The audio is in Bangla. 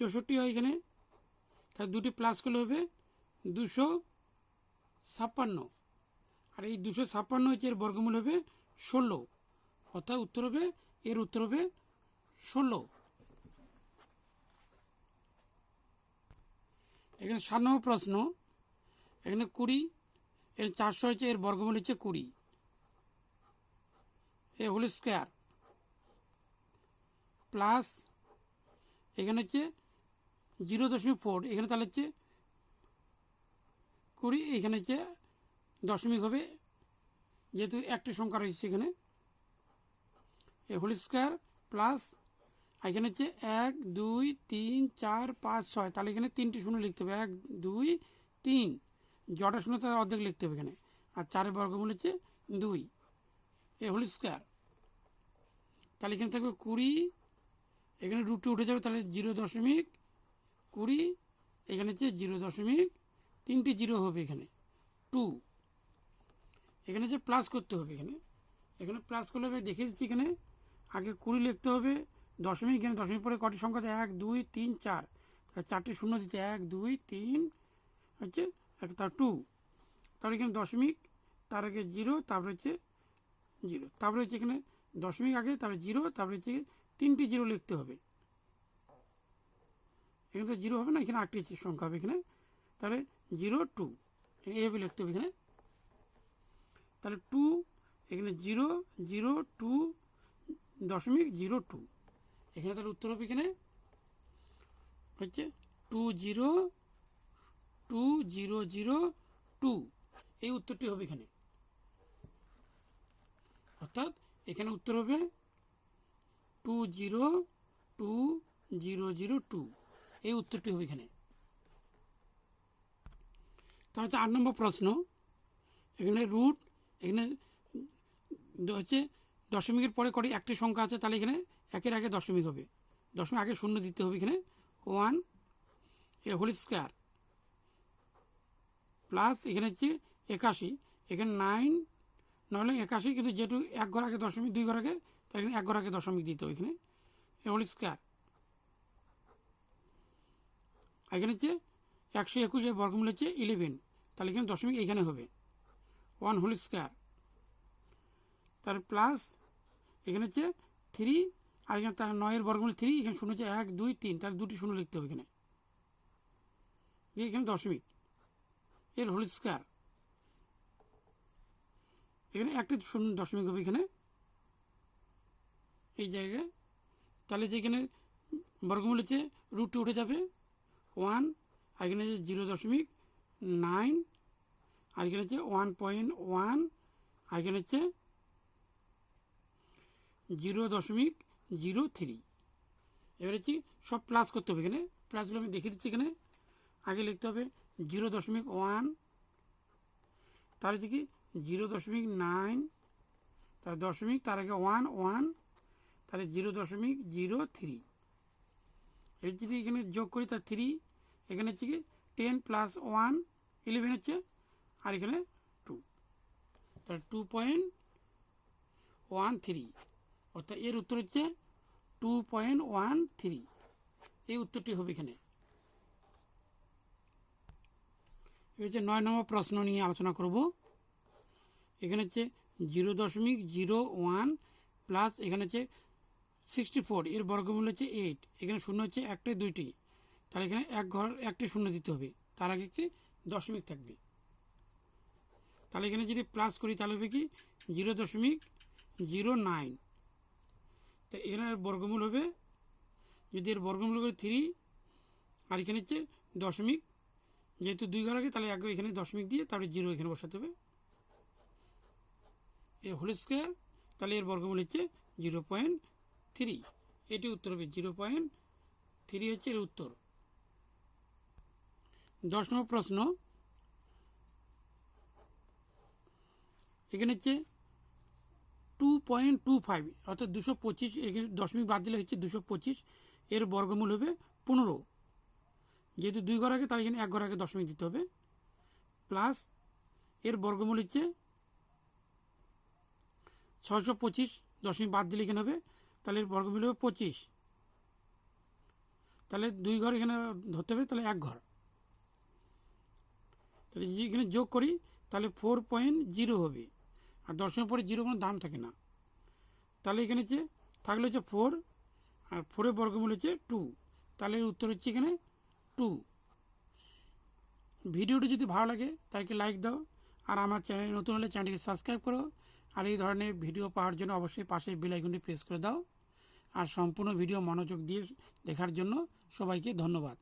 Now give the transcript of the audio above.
64 হয় এখানে, তাহলে দুটি প্লাস করলে হবে 256, আর এই 256 হচ্ছে এর বর্গমূল হবে 16, অর্থাৎ উত্তর হবে এর উত্তর হবে 16। এখানে 7 নম্বর প্রশ্ন, এখানে 20, এর 400 হচ্ছে এর বর্গমূল হচ্ছে 20 এ হোল স্কোয়ার, প্লাস এখানে হচ্ছে 0.4, এখানে তাহলে হচ্ছে 20, এখানে হচ্ছে দশমিক হবে যেহেতু একটি সংখ্যা রয়েছে এখানে, এ হোল স্কোয়ার প্লাস এখানে হচ্ছে 1 2 3 4 5 6, তাহলে এখানে 3টি শূন্য লিখতে হবে, 1 2 3, জটা শূন্য তার অর্ধেক লিখতে হবে এখানে, আর 4-এর বর্গমূল হচ্ছে 2 এ হোল স্কোয়ার, তাহলে এখানে থাকবে 20, এখানে রুটে উঠে যাবে, তাহলে 0.20, এখানে হচ্ছে 0.3টি জিরো হবে এখানে 2, এখানে হচ্ছে প্লাস করতে হবে, এখানে প্লাস করলে হবে, দেখে দিচ্ছি এখানে আগে 20 লিখতে হবে, দশমিক, এখানে দশমিক পরে কটি সংখ্যা আছে 1 2 3 4, তাহলে 4টি শূন্য দিতে 1 2 3 হচ্ছে তার 2, তারপরে এখানে দশমিক, তার আগে 0, তারপরে হচ্ছে 0, তারপরে হচ্ছে এখানে দশমিক আগে, তারপরে 0, তারপরে হচ্ছে 3টি জিরো লিখতে হবে, এখানে তো 0 হবে না, এখানে 8টি সংখ্যা হবে এখানে, তাহলে 0 2 এইভাবে লিখতে হবে এখানে, তাহলে 2, এখানে 0 0 2 দশমিক 0 2, এখানে তাহলে উত্তর হবে এখানে হচ্ছে 2 0 2 0 0 2, এই উত্তরটি হবে এখানে, অর্থাৎ এখানে উত্তর হবে 2 0 2 0 0 2, এই উত্তরটি হবে এখানে। তার হচ্ছে 8 নম্বর প্রশ্ন, এখানে রুট, এখানে হচ্ছে দশমিকের পরে কটি একটি সংখ্যা আছে, তাহলে এখানে একের আগে দশমিক হবে, দশমিক আগে শূন্য দিতে হবে এখানে 1 এ হোল স্কোয়ার, প্লাস এখানে হচ্ছে 81, এখানে 9 নহলে 81, কিন্তু যেহেতু এক ঘর আগে দশমিক, 2 ঘর আগে, তাহলে এখানে এক ঘর আগে দশমিক দিতে হবে এখানে এ হোল স্কোয়ার, এখানে হচ্ছে 121 এর বর্গমূল হচ্ছে 11, তাহলে এখানে দশমিক এইখানে হবে 1 হোল স্কোয়ার, তার প্লাস এখানে হচ্ছে 3, আর এখানে তার 9 এর বর্গমূল 3, এখানে শূন্য হচ্ছে 1 2 3, তাহলে দুটি শূন্য লিখতে হবে এখানে, দিয়ে এখানে দশমিক এর হোল স্কোয়ার, এখানে একটি শূন্য দশমিক হবে এখানে এই জায়গায়, তাহলে যেখানে বর্গমূল হচ্ছে রুটে উঠে যাবে 1, আর এখানে 0.9, আর এখানে হচ্ছে 1.1, আর এখানে হচ্ছে 0.03, এবার হচ্ছে সব প্লাস করতে হবে, এখানে প্লাসগুলো আমি দেখিয়ে দিচ্ছি, এখানে আগে লিখতে হবে 0.1, তার হচ্ছে কি 0.9, তার দশমিক, তার আগে 1 1, তাহলে 0.03, এর যদি এখানে যোগ করি তার 3, এখানে হচ্ছে কি 10 + 1 11 হচ্ছে, আর এখানে 2, তাহলে 2.13, অর্থাৎ এর উত্তর হচ্ছে 2.13, এই উত্তরটি হবে এখানে। এই হচ্ছে 9 নম্বর প্রশ্ন নিয়ে আলোচনা করব, এখানে হচ্ছে 0.01 প্লাস এখানে হচ্ছে 64, এর বর্গমূল হচ্ছে 8, এখানে শূন্য হচ্ছে 1টি 2টি, তাহলে এখানে এক ঘর একটি শূন্য দিতে হবে, তার আগে একটি দশমিক থাকবে, তাহলে এখানে যদি প্লাস করি তাহলে হবে কি 0.09, তো এখানে বর্গমূল হবে, যদি এর বর্গমূল করে 3, আর এখানে হচ্ছে দশমিক, যেহেতু 2 ঘর আগে, তাহলে আগে এখানে দশমিক দিয়ে তারপরে 0 এখানে বসাতে হবে এ হোল স্কোয়ার, তাহলে এর বর্গমূল হচ্ছে 0.3, এটি উত্তর হবে 0.3 হচ্ছে এর উত্তর। 10 নম্বর প্রশ্ন, এখানে হচ্ছে 2.25, অর্থাৎ 225, এখানে দশমিক বাদ দিলে হচ্ছে 225, এর বর্গমূল হবে 15, যেহেতু 2 ঘর আগে, তাহলে এখানে এক ঘর আগে দশমিক দিতে হবে, প্লাস এর বর্গমূল হচ্ছে 625, দশমিক বাদ দিলে এখানে হবে, তাহলে এর বর্গমূল হবে 25, তাহলে 2 ঘর এখানে ধরতে হবে, তাহলে 1 ঘর। তাহলে এখানে যোগ করি তাহলে 4.0 হবে, আর দশমিক পরে 0 কোনো দাম থাকে না। তাহলে এখানে হচ্ছে থাকলে হচ্ছে 4, আর 4-এর বর্গমূল হচ্ছে 2, তাহলে উত্তর হচ্ছে এখানে 2। ভিডিওটি যদি ভালো লাগে তাকে লাইক দাও, আর আমার চ্যানেল নতুন হলে চ্যানেলটিকে সাবস্ক্রাইব করো, আর এই ধরনের ভিডিও পাওয়ার জন্য অবশ্যই পাশে বেল আইকনটি প্রেস করে দাও। আর সম্পূর্ণ ভিডিও মনোযোগ দিয়ে দেখার জন্য সবাইকে ধন্যবাদ।